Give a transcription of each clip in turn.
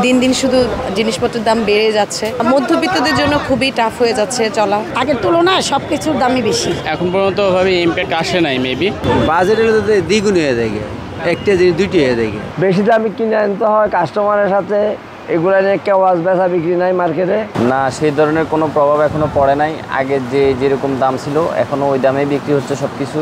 দিন দিন শুধু জিনিসপত্রের দাম বেড়ে যাচ্ছে, মধ্যবিত্তদের জন্য খুবই টাফ হয়ে যাচ্ছে চলা। আগের তুলনায় সব কিছুর দামই বেশি। এখন পর্যন্ত ভাবে ইম্প্যাক্ট আসে নাই, মেবি বাজেটের দ্বিগুণ হয়ে যায়, একটা জিনিস দুইটি হয়ে যায়। বেশি দামে কিনে আনতে হয় কাস্টমারের সাথে, এগুলো নিয়ে কেউ বেচা বিক্রি নাই মার্কেটে। না, সেই ধরনের কোনো প্রভাব এখনো পড়ে নাই। আগের যেরকম দাম ছিল এখনো ওই দামে বিক্রি হচ্ছে সব কিছু।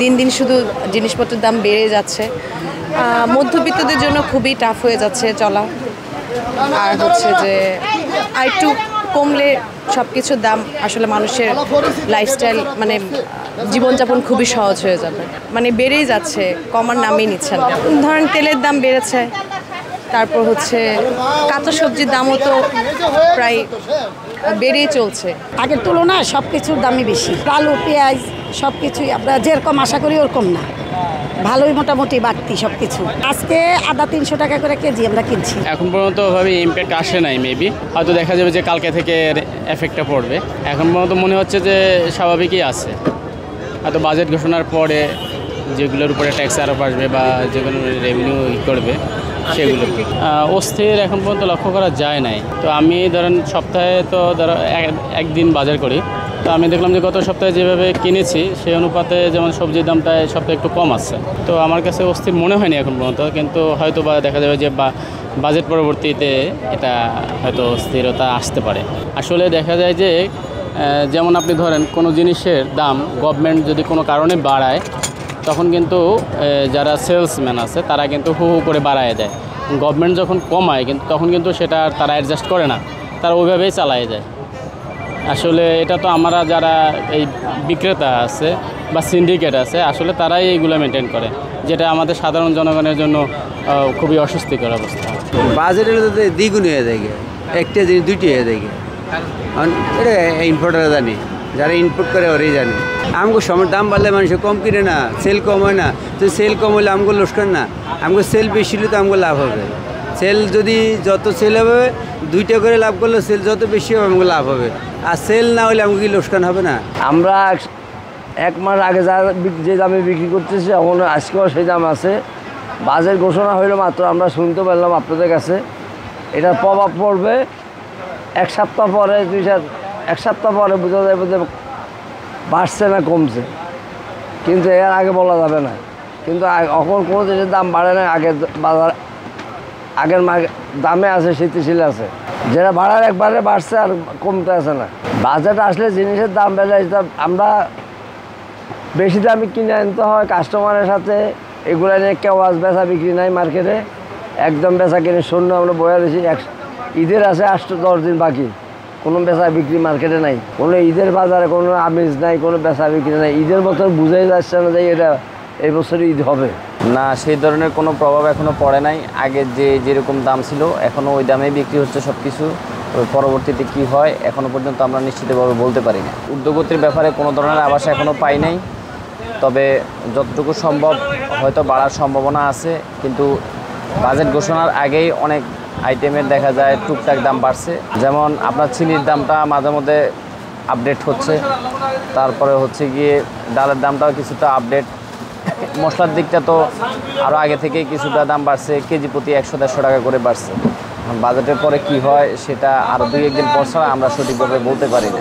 দিন দিন শুধু জিনিসপত্রের দাম বেড়ে যাচ্ছে, মধ্যবিত্তদের জন্য খুবই টাফ হয়ে যাচ্ছে চলা। আর হচ্ছে যে আরেকটু কমলে সব কিছুর দাম আসলে মানুষের লাইফস্টাইল মানে জীবনযাপন খুবই সহজ হয়ে যাবে। মানে বেড়েই যাচ্ছে, কমার নামই নিচ্ছে না। ধরেন তেলের দাম বেড়েছে, তারপর হচ্ছে কাঁচা সবজির দামও তো প্রায় বেড়েই চলছে। আগের তুলনায় সব কিছুর দামই বেশি। আলু পেঁয়াজ সব কিছুই আমরা যেরকম আশা করি ওরকম না, ভালোই মোটামুটি বাড়তি সব কিছু। আজকে আদা 300 টাকা করে কেজি আমরা কিনছি। এখন পর্যন্ত ভাবে ইম্প্যাক্ট আসে নাই, মেবি হয়তো দেখা যাবে যে কালকে থেকে এফেক্টটা পড়বে। এখন পর্যন্ত মনে হচ্ছে যে স্বাভাবিকই আছে, হয়তো বাজেট ঘোষণার পরে যেগুলোর উপরে ট্যাক্স আরোপ আসবে বা যেগুলো রেভিনিউ করবে সেগুলো অস্থির এখন পর্যন্ত লক্ষ্য করা যায় নাই। তো আমি ধরেন সপ্তাহে তো ধরো একদিন বাজার করি, তো আমি দেখলাম যে গত সপ্তাহে যেভাবে কিনেছি সেই অনুপাতে যেমন সবজির দামটা সপ্তাহে একটু কম আসছে। তো আমার কাছে অস্থির মনে হয়নি এখন পর্যন্ত, কিন্তু হয়তো বা দেখা যাবে যে বাজেট পরবর্তীতে এটা হয়তো স্থিরতা আসতে পারে। আসলে দেখা যায় যে যেমন আপনি ধরেন কোনো জিনিসের দাম গভর্নমেন্ট যদি কোনো কারণে বাড়ায়, তখন কিন্তু যারা সেলসম্যান আছে তারা কিন্তু হু হু করে বাড়ায় দেয়। গভর্নমেন্ট যখন কমায় কিন্তু তখন কিন্তু সেটা তারা অ্যাডজাস্ট করে না, তারা ওইভাবেই চালায় যায়। আসলে এটা তো আমরা যারা এই বিক্রেতা আছে বা সিন্ডিকেট আছে, আসলে তারাই এইগুলো মেনটেন করে, যেটা আমাদের সাধারণ জনগণের জন্য খুবই অস্বস্তিকর অবস্থা। বাজেটের দ্বিগুণ হয়ে যায়, একটা জিনিস দুইটি হয়ে যায়। এটা ইম্পোর্টাররা জানি, যারা ইনপুট করে ওরাই জানে। আমগো সময়ের দাম বাড়লে মানুষ কম কিনে না, সেল কম হয় না। তো সেল কম হলে আমগো লোকসান না, আমগো সেল বেশি হলে তো আমগো লাভ হবে। সেল যদি যত সেল হবে, 2টা করে লাভ করলে সেল যত বেশি হবে আমগো লাভ হবে। আর সেল না হলে আমাকে কি লোকসান হবে না? আমরা 1 মাস আগে যে দামে বিক্রি করতেছি এখন আজকেও সেই দাম আছে। বাজেট ঘোষণা হইলো মাত্র আমরা শুনতে পারলাম আপনাদের কাছে। এটার প্রভাব পড়বে 1 সপ্তাহ পরে, 1 সপ্তাহ পরে বোঝা যাবে যে বাড়ছে না কমছে, কিন্তু এর আগে বলা যাবে না। কিন্তু এখন কোনো জিনিসের দাম বাড়ে না, আগের দামে আছে, স্থিতিশীল আছে। যেটা বাড়ার একবারে বাড়ছে আর কমতে আছে না। বাজেট আসলে জিনিসের দাম বেড়ে, আমরা বেশি দামে কিনে আনতে হয় কাস্টমারের সাথে, এগুলো নিয়ে কেউ বেচা বিক্রি নাই মার্কেটে, একদম বেচা কিনে শূন্য। আমরা বয়ে রয়েছি, ঈদের আছে 8-10 দিন বাকি, কোনো বেচা বিক্রি মার্কেটে নাই। কোনো ঈদের বাজারে কোনো আমেজ নাই, কোনো বেচা বিক্রি নাই। ঈদের বছর বুঝাই যাচ্ছে না যে এটা এই বছর ঈদ হবে না, সেই ধরনের কোনো প্রভাব এখনো পড়ে নাই। আগের যেরকম দাম ছিল এখনো ওই দামে বিক্রি হচ্ছে সব কিছু। পরবর্তীতে কি হয় এখনো পর্যন্ত আমরা নিশ্চিতভাবে বলতে পারি না। ঊর্ধ্বগতির ব্যাপারে কোনো ধরনের আভাস এখনো পাই নাই, তবে যতটুকু সম্ভব হয়তো বাড়ার সম্ভাবনা আছে। কিন্তু বাজেট ঘোষণার আগেই অনেক আইটেমের দেখা যায় টুকটাক দাম বাড়ছে। যেমন আপনার চিনির দামটা মাঝে মধ্যে আপডেট হচ্ছে, তারপরে হচ্ছে গিয়ে ডালের দামটাও কিছুটা আপডেট। মশলার দিকটা তো আরও আগে থেকেই কিছুটা দাম বাড়ছে, কেজি প্রতি 100-150 টাকা করে বাড়ছে। বাজেটের পরে কি হয় সেটা আরও 2-1 দিন পর ছাড়া আমরা সঠিকভাবে বলতে পারি না।